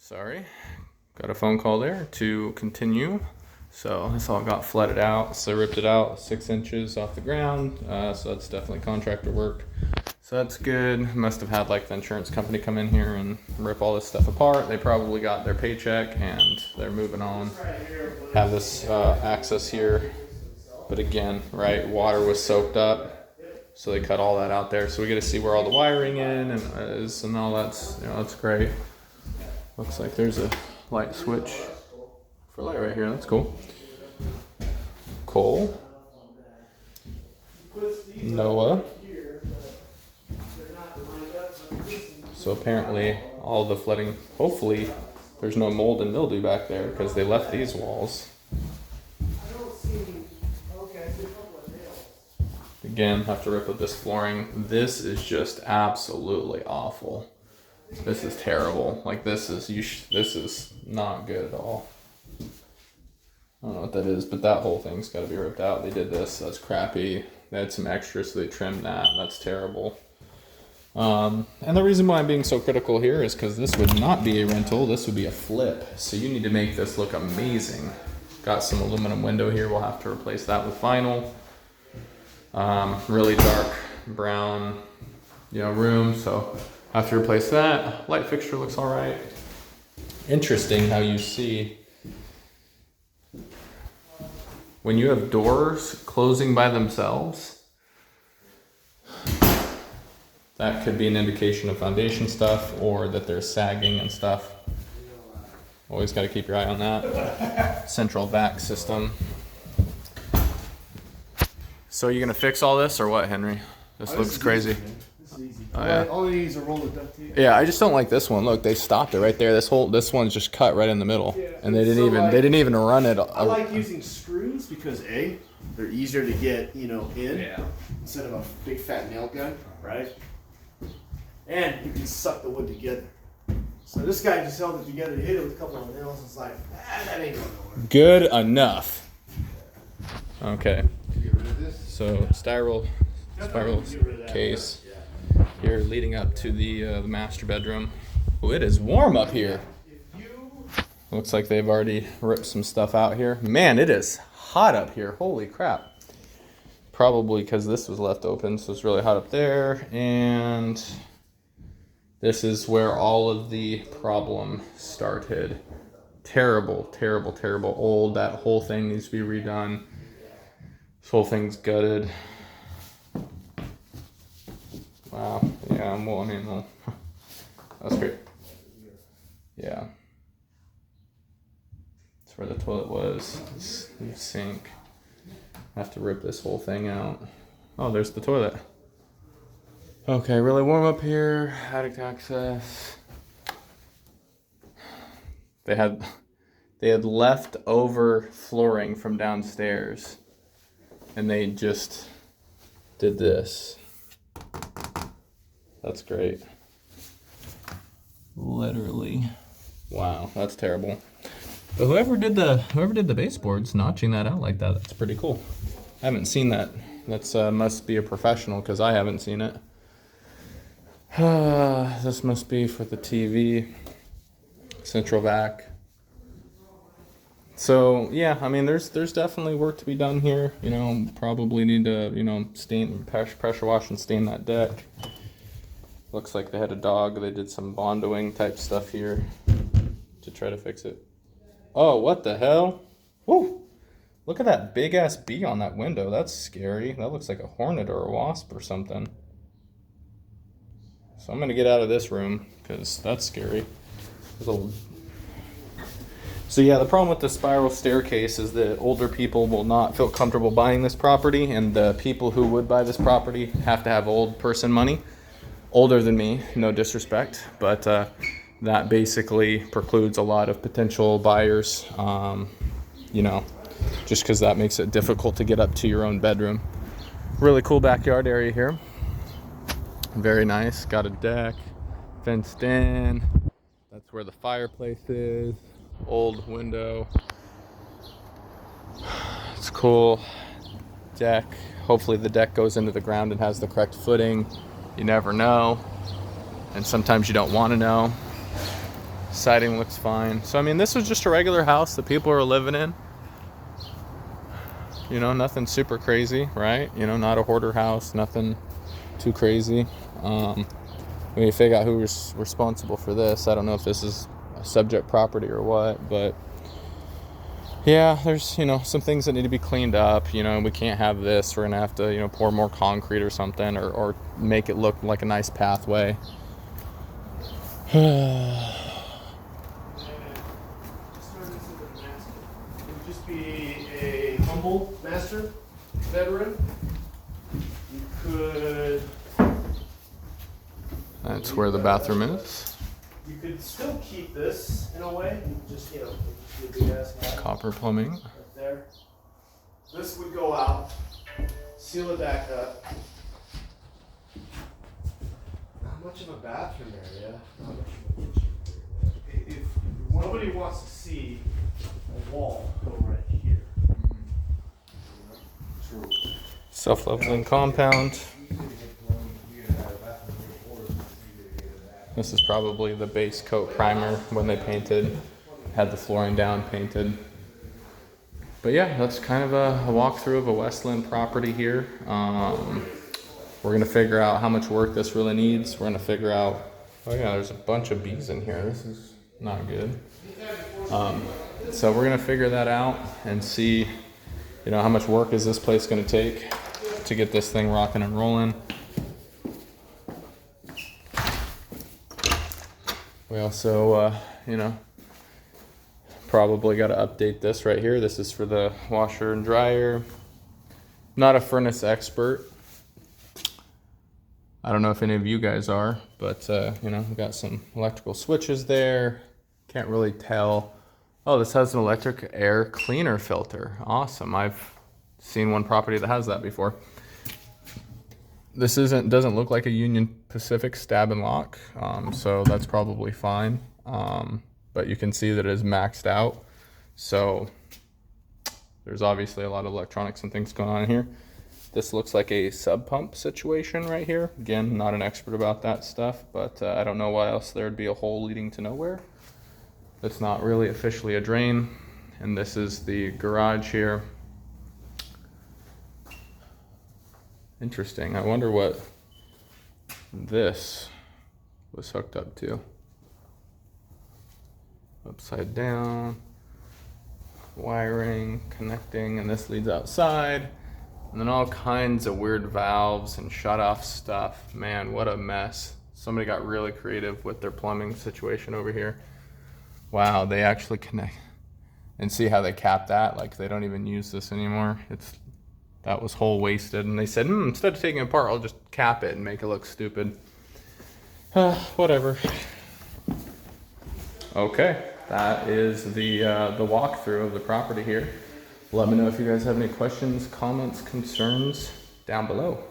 Sorry, got a phone call there to continue. So this all got flooded out. So I ripped it out 6 inches off the ground. So that's definitely contractor work. So that's good. Must have had like the insurance company come in here and rip all this stuff apart. They probably got their paycheck and they're moving on. Have this access here. But again, right, water was soaked up. So they cut all that out there. So we get to see where all the wiring in and is and all that's, that's great. Looks like there's a light switch for light right here. That's cool. Cole. Noah. So apparently all the flooding, hopefully there's no mold and mildew back there because they left these walls. Again, have to rip up this flooring. This is just absolutely awful. This is terrible. Like this is not good at all. I don't know what that is, but that whole thing's got to be ripped out. They did this. That's crappy. They had some extras, so they trimmed that. That's terrible. And the reason why I'm being so critical here is because this would not be a rental. This would be a flip. So you need to make this look amazing. Got some aluminum window here. We'll have to replace that with vinyl. Really dark brown, room. So I have to replace that. Light fixture looks all right. Interesting how you see when you have doors closing by themselves, that could be an indication of foundation stuff or that they're sagging and stuff. Always got to keep your eye on that. Central vac system. So you gonna fix all this or what, Henry? This looks crazy. This is easy. Oh, yeah. All it needs is a roll of duct tape. Yeah, I just don't like this one. Look, they stopped it right there. This one's just cut right in the middle, and they didn't even run it. I like using screws because they're easier to get in instead of a big fat nail gun, right? And you can suck the wood together. So this guy just held it together. He hit it with a couple of nails. It's like that ain't going nowhere. Good enough. Okay. Get rid of this. So spiral case here leading up to the master bedroom. Oh, it is warm up here. Looks like they've already ripped some stuff out here. Man, it is hot up here. Holy crap. Probably because this was left open, so it's really hot up there. And this is where all of the problem started. Terrible, terrible, terrible. Old. That whole thing needs to be redone. This whole thing's gutted. Wow. Yeah, well, that's great. Yeah. That's where the toilet was. It's the sink. I have to rip this whole thing out. Oh, there's the toilet. Okay, really warm up here. Attic access. They had left over flooring from downstairs. And they just did this. That's great. Literally. Wow, that's terrible. But whoever did the baseboards, notching that out like that, that's pretty cool. I haven't seen that. That's must be a professional because I haven't seen it. This must be for the TV. Central vac. So yeah, I mean, there's definitely work to be done here. Probably need to stain, pressure wash and stain that deck. Looks like they had a dog. They did some bondoing type stuff here to try to fix it. Oh, what the hell? Woo! Look at that big ass bee on that window. That's scary. That looks like a hornet or a wasp or something. So I'm gonna get out of this room because that's scary. So yeah, the problem with the spiral staircase is that older people will not feel comfortable buying this property, and the people who would buy this property have to have old person money. Older than me, no disrespect, but that basically precludes a lot of potential buyers, just because that makes it difficult to get up to your own bedroom. Really cool backyard area here. Very nice. Got a deck, fenced in. That's where the fireplace is. Old window. It's cool. Deck. Hopefully the deck goes into the ground and has the correct footing. You never know. And sometimes you don't want to know. Siding looks fine. So I mean, this was just a regular house that people are living in. You know, nothing super crazy, right? You know, not a hoarder house, nothing too crazy. We need to figure out who's responsible for this. I don't know if this is a subject property or what, but yeah, there's, you know, some things that need to be cleaned up. You know, we can't have this. We're gonna have to, you know, pour more concrete or something, or make it look like a nice pathway. Be a humble master veteran. You could. That's where the bathroom is. You could still keep this in a way. You could just, you know, be a big ass guy. Copper plumbing. Right there. This would go out. Seal it back up. Not much of a bathroom area. Not much of a kitchen area. If nobody wants to see a wall go right here. True. Self-leveling compound. This is probably the base coat primer when they painted, had the flooring down, painted. But yeah, that's kind of a walkthrough of a Westland property here. We're gonna figure out how much work this really needs. We're gonna figure out, oh yeah, there's a bunch of bees in here. This is not good. So we're gonna figure that out and see, you know, how much work is this place gonna take to get this thing rocking and rolling. We also, you know, probably got to update this right here. This is for the washer and dryer. Not a furnace expert. I don't know if any of you guys are, but, you know, we got some electrical switches there. Can't really tell. Oh, this has an electric air cleaner filter. Awesome. I've seen one property that has that before. This doesn't look like a Union Pacific stab and lock, so that's probably fine. But you can see that it is maxed out. So there's obviously a lot of electronics and things going on here. This looks like a sub pump situation right here. Again, not an expert about that stuff, but I don't know why else there'd be a hole leading to nowhere. It's not really officially a drain. And this is the garage here. Interesting. I wonder what this was hooked up to. Upside down, wiring, connecting, and this leads outside. And then all kinds of weird valves and shut off stuff. Man, what a mess. Somebody got really creative with their plumbing situation over here. Wow, they actually connect. And see how they cap that? Like they don't even use this anymore. That was hole wasted, and they said, instead of taking it apart, I'll just cap it and make it look stupid. Whatever. Okay, that is the walkthrough of the property here. Let me know if you guys have any questions, comments, concerns down below.